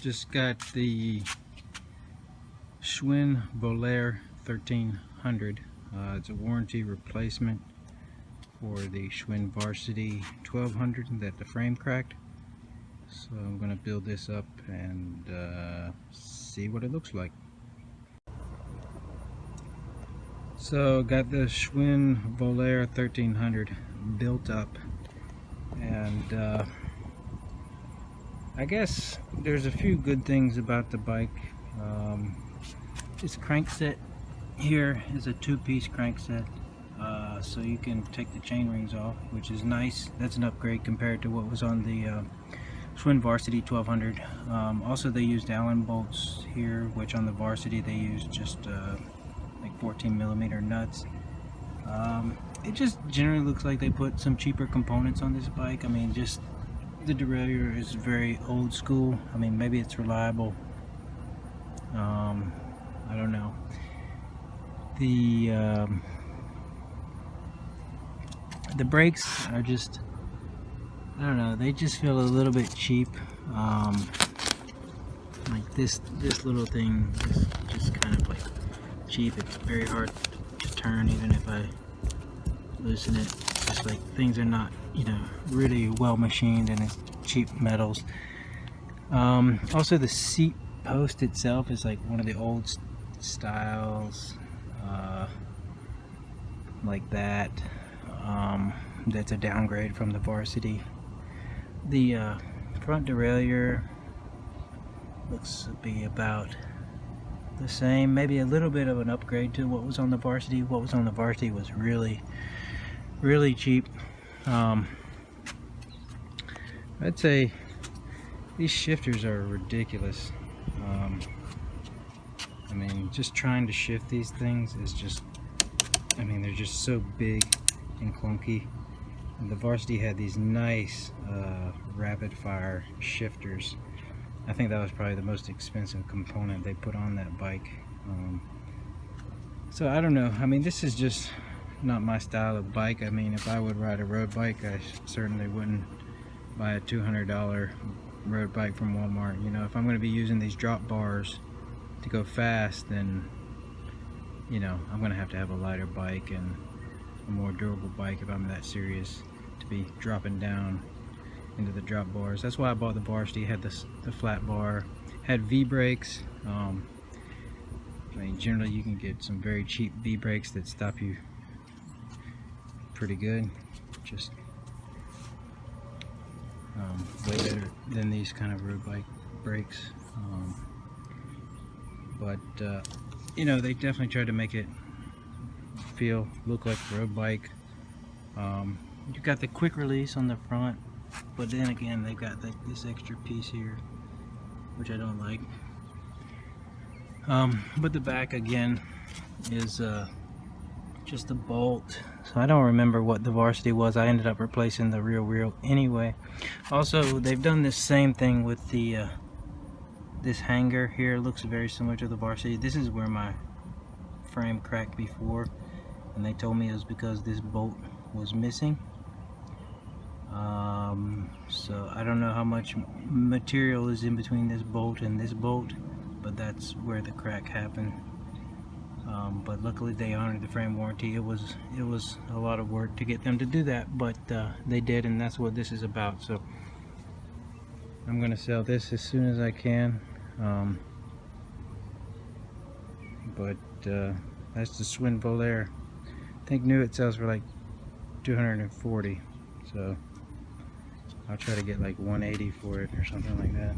Just got the Schwinn Volare 1300. It's a warranty replacement for the Schwinn Varsity 1200 that the frame cracked. So I'm going to build this up and see what it looks like. So got the Schwinn Volare 1300 built up, and I guess there's a few good things about the bike. This crankset here is a two-piece crankset, so you can take the chain rings off, which is nice. That's an upgrade compared to what was on the Schwinn Varsity 1200. Also, they used Allen bolts here, which on the Varsity they used just like 14mm nuts. It just generally looks like they put some cheaper components on this bike. I mean, just the derailleur is very old school. I mean, maybe it's reliable. I don't know. The brakes are just, I don't know, they just feel a little bit cheap. Like this little thing is just kind of like cheap. It's very hard to turn even if I loosen it. Just like things are not, you know, really well machined, and it's cheap metals. Also, the seat post itself is like one of the old styles, like that. That's a downgrade from the Varsity. The front derailleur looks to be about the same, maybe a little bit of an upgrade to what was on the Varsity. What was on the Varsity was really cheap. I'd say these shifters are ridiculous. I mean, just trying to shift these things is just, I mean, they're just so big and clunky. And the Varsity had these nice rapid fire shifters. I think that was probably the most expensive component they put on that bike. So I don't know. I mean, this is just not my style of bike. I mean, if I would ride a road bike, I certainly wouldn't buy a $200 road bike from Walmart. You know, if I'm going to be using these drop bars to go fast, then, you know, I'm going to have a lighter bike and a more durable bike if I'm that serious to be dropping down into the drop bars. That's why I bought the Varsity. Had the flat bar, had V brakes. I mean, generally you can get some very cheap V brakes that stop you pretty good, just way better than these kind of road bike brakes. But you know, they definitely tried to make it look like a road bike. You got the quick release on the front, but then again they've got like this extra piece here, which I don't like. But the back again is just a bolt, so I don't remember what the Varsity was. I ended up replacing the rear wheel anyway. Also, they've done this same thing with the this hanger here. It looks very similar to the Varsity. This is where my frame cracked before, and they told me it was because this bolt was missing. So I don't know how much material is in between this bolt and this bolt, but that's where the crack happened. But luckily they honored the frame warranty. It was a lot of work to get them to do that, but they did, and that's what this is about. So I'm gonna sell this as soon as I can. But that's the Schwinn Volare. I think new it sells for like 240, so I'll try to get like 180 for it or something like that.